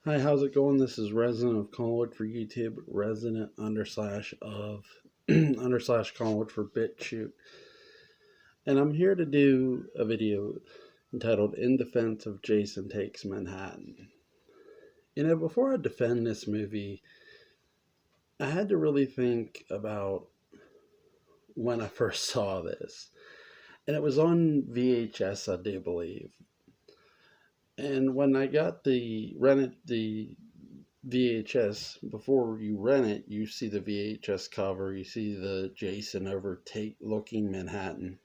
Hi, how's it going? This is Resident of Collingwood for YouTube, resident under slash of under slash Collingwood for BitChute. And I'm here to do a video entitled In Defense of Jason Takes Manhattan. Before I defend this movie, I had to really think about when I first saw this. And it was on VHS, I do believe. And when I rented the VHS, before you rent it, you see the VHS cover, you see the Jason overlooking Manhattan.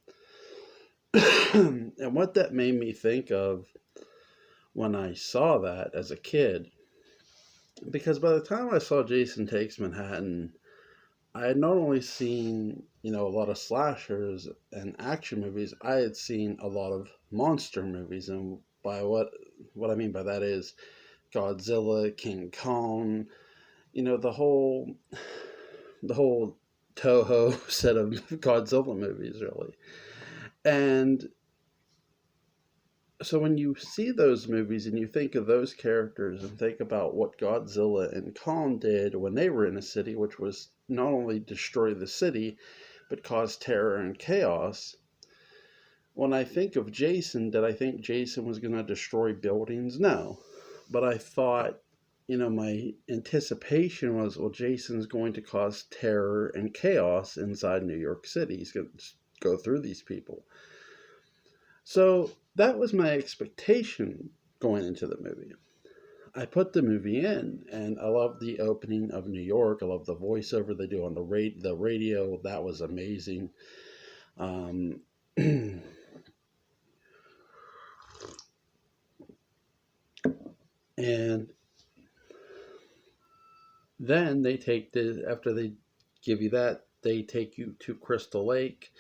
And what that made me think of when I saw that as a kid, because by the time I saw Jason Takes Manhattan, I had not only seen, a lot of slashers and action movies, I had seen a lot of monster movies. And by what I mean by that is Godzilla, King Kong, the whole Toho set of Godzilla movies, really. And so when you see those movies and you think of those characters and think about what Godzilla and Kong did when they were in a city, which was not only destroy the city, but cause terror and chaos. When I think of Jason, did I think Jason was going to destroy buildings? No. But I thought, my anticipation was, well, Jason's going to cause terror and chaos inside New York City. He's going to go through these people. So that was my expectation going into the movie. I put the movie in, and I love the opening of New York. I love the voiceover they do on the radio. That was amazing. Um, and then after they give you that, they take you to Crystal Lake.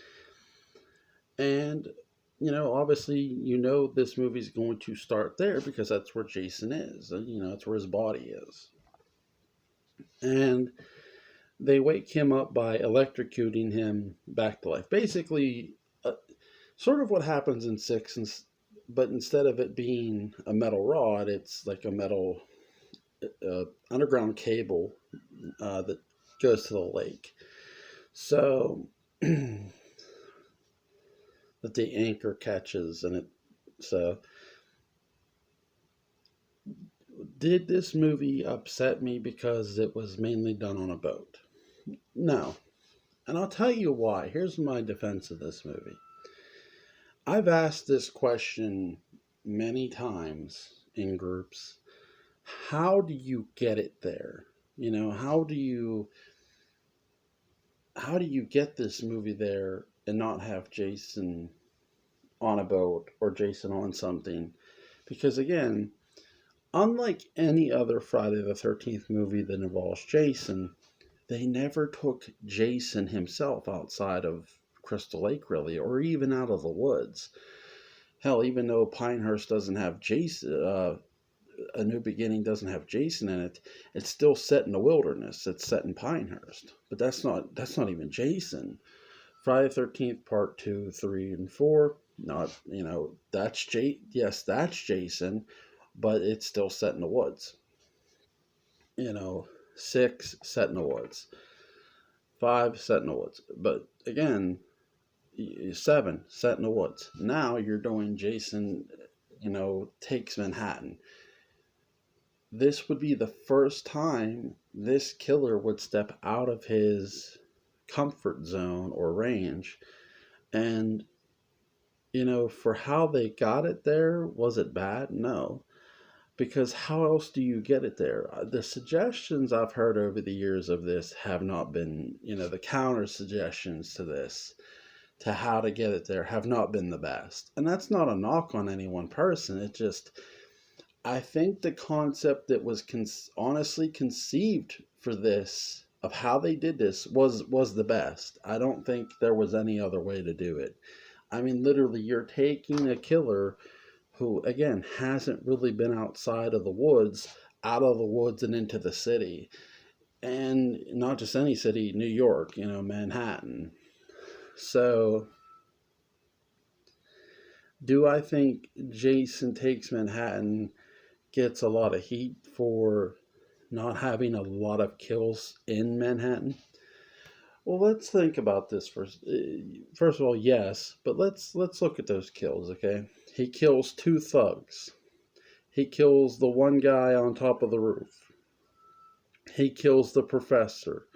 And, obviously, this movie's going to start there because that's where Jason is. That's where his body is. And they wake him up by electrocuting him back to life. Basically, sort of what happens in Six, but instead of it being a metal rod, it's like a metal underground cable that goes to the lake. So that the anchor catches, and it. So, did this movie upset me because it was mainly done on a boat? No. And I'll tell you why. Here's my defense of this movie. I've asked this question many times in groups. How do you get it there? How do you get this movie there and not have Jason on a boat or Jason on something? Because again, unlike any other Friday the 13th movie that involves Jason, they never took Jason himself outside of Crystal Lake, really, or even out of the woods. Hell, even though Pinehurst doesn't have Jason, A New Beginning doesn't have Jason in it, it's still set in the wilderness. It's set in Pinehurst, but that's not even Jason. Friday the 13th Part 2, 3, and 4. Not yes, that's Jason, but it's still set in the woods. 6 set in the woods, 5 set in the woods. But again, 7 set in the woods. Now you're doing Jason, takes Manhattan. This would be the first time this killer would step out of his comfort zone or range. And, for how they got it there, was it bad? No. Because how else do you get it there? The suggestions I've heard over the years of this have not been, the counter suggestions to this, to how to get it there, have not been the best. And that's not a knock on any one person. It just, I think the concept that was honestly conceived for this, of how they did this, was the best. I don't think there was any other way to do it. I mean, literally, you're taking a killer who, again, hasn't really been outside of the woods, out of the woods and into the city. And not just any city, New York, Manhattan. So, do I think Jason Takes Manhattan gets a lot of heat for not having a lot of kills in Manhattan. Well, let's think about this first. First of all, yes, but let's look at those kills, okay? He kills two thugs. He kills the one guy on top of the roof. He kills the professor.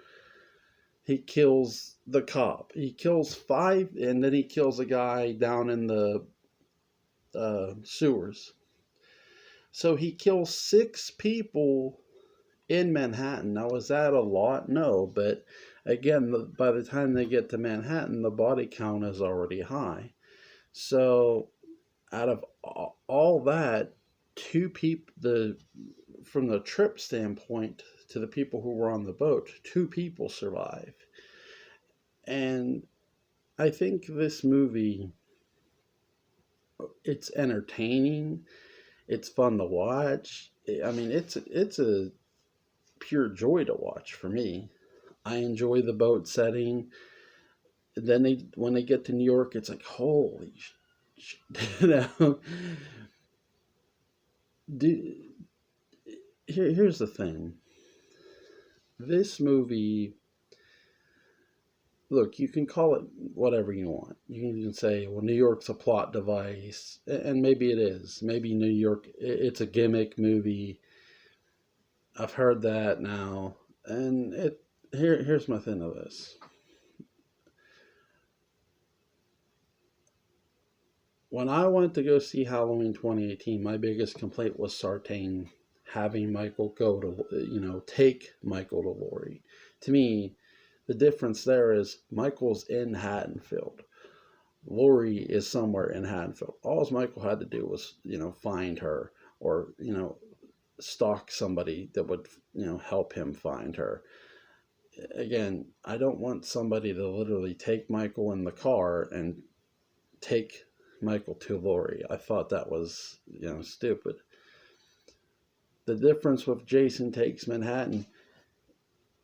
He kills the cop. He kills five, and then he kills a guy down in the sewers. So he kills six people in Manhattan. Now, is that a lot? No, but again, by the time they get to Manhattan, the body count is already high. So, out of all that, two people, from the trip standpoint to the people who were on the boat, two people survive. And I think this movie, it's entertaining, it's fun to watch. I mean, it's a pure joy to watch for me. I enjoy the boat setting. Then when they get to New York, it's like holy, you know. Do, here's the thing. This movie, look, you can call it whatever you want. You can say, well, New York's a plot device, and maybe it is. Maybe New York, it's a gimmick movie. I've heard that now, and here's my thing of this. When I went to go see Halloween 2018, my biggest complaint was Sartain having Michael go to, take Michael to Laurie. To me, the difference there is Michael's in Haddonfield. Laurie is somewhere in Haddonfield. All Michael had to do was, find her or, stalk somebody that would, help him find her. Again, I don't want somebody to literally take Michael in the car and take Michael to Laurie. I thought that was, stupid. The difference with Jason Takes Manhattan,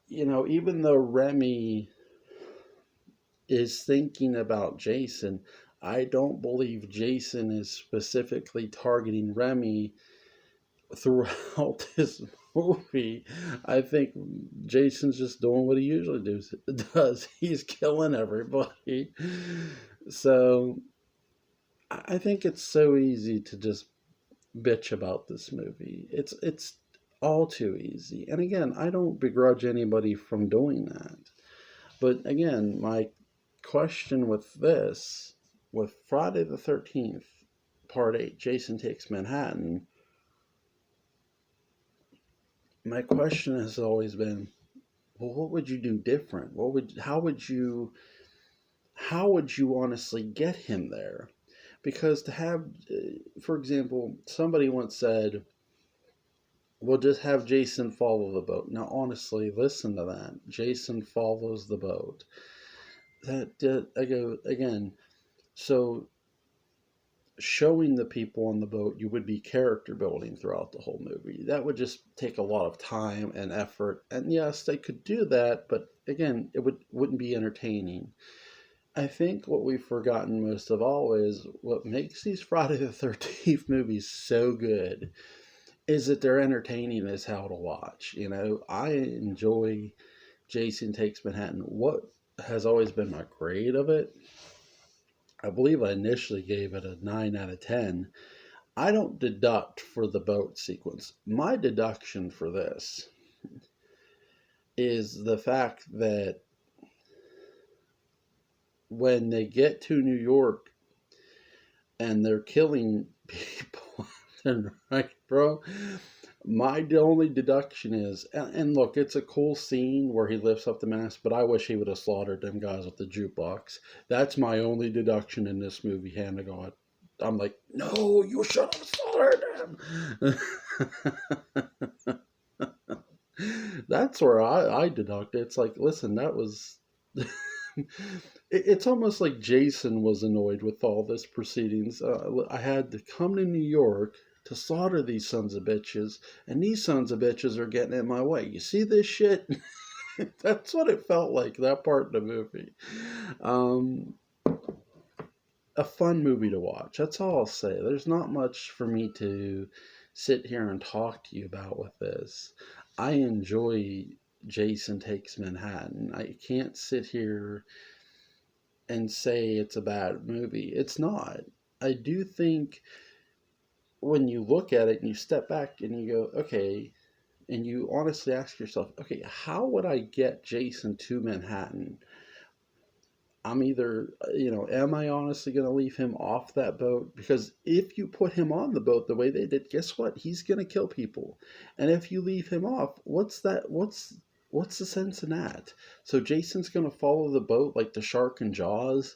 even though Remy is thinking about Jason, I don't believe Jason is specifically targeting Remy throughout this movie. I think Jason's just doing what he usually does. He's killing everybody. So I think it's so easy to just bitch about this movie. It's all too easy. And again, I don't begrudge anybody from doing that. But again, my question with this, with Friday the 13th, Part 8, Jason Takes Manhattan, my question has always been, well, what would you do different? How would you honestly get him there? Because to have, for example, somebody once said, we'll just have Jason follow the boat. Now, honestly, listen to that. Jason follows the boat. I go again. So, showing the people on the boat, you would be character building throughout the whole movie. That would just take a lot of time and effort. And yes, they could do that, but again, wouldn't be entertaining. I think what we've forgotten most of all is what makes these Friday the 13th movies so good is that they're entertaining as hell to watch. I enjoy Jason Takes Manhattan. What has always been my grade of it, I believe I initially gave it a 9 out of 10. I don't deduct for the boat sequence. My deduction for this is the fact that when they get to New York and they're killing people and right, bro, my only deduction is, and look, it's a cool scene where he lifts up the mask, but I wish he would have slaughtered them guys with the jukebox. That's my only deduction in this movie, hand to God. I'm like, no, you should have slaughtered them. That's where I deduct. It's like, listen, that was... it's almost like Jason was annoyed with all this proceedings. I had to come to New York to slaughter these sons of bitches, and these sons of bitches are getting in my way. You see this shit? That's what it felt like, that part of the movie. A fun movie to watch. That's all I'll say. There's not much for me to sit here and talk to you about with this. I enjoy Jason Takes Manhattan. I can't sit here and say it's a bad movie. It's not. I do think when you look at it and you step back and you go, okay, and you honestly ask yourself, okay, how would I get Jason to Manhattan? I'm either, am I honestly going to leave him off that boat? Because if you put him on the boat the way they did, guess what? He's going to kill people. And if you leave him off, what's that? What's the sense in that? So Jason's going to follow the boat like the shark in Jaws.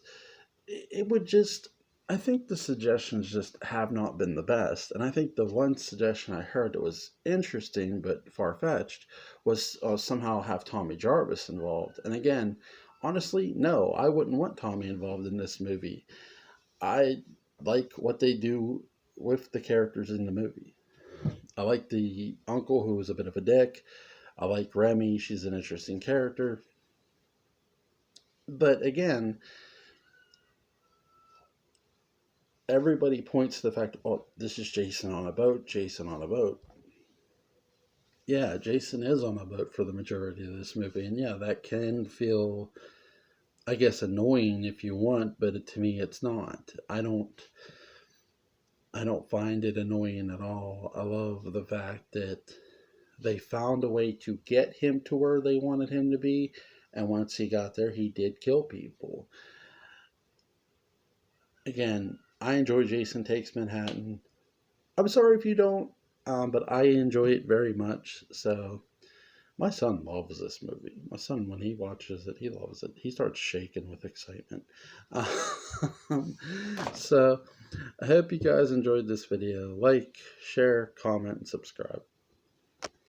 It would just. I think the suggestions just have not been the best. And I think the one suggestion I heard that was interesting but far fetched was somehow have Tommy Jarvis involved. And again, honestly, no, I wouldn't want Tommy involved in this movie. I like what they do with the characters in the movie. I like the uncle who was a bit of a dick. I like Remy, she's an interesting character. But again, everybody points to the fact, oh, this is Jason on a boat, Jason on a boat. Yeah, Jason is on a boat for the majority of this movie. And yeah, that can feel, I guess, annoying if you want, but to me it's not. I don't find it annoying at all. I love the fact that they found a way to get him to where they wanted him to be, and once he got there, he did kill people. Again, I enjoy Jason Takes Manhattan. I'm sorry if you don't, but I enjoy it very much. So my son loves this movie. My son, when he watches it, he loves it. He starts shaking with excitement. So I hope you guys enjoyed this video. Like, share, comment, and subscribe.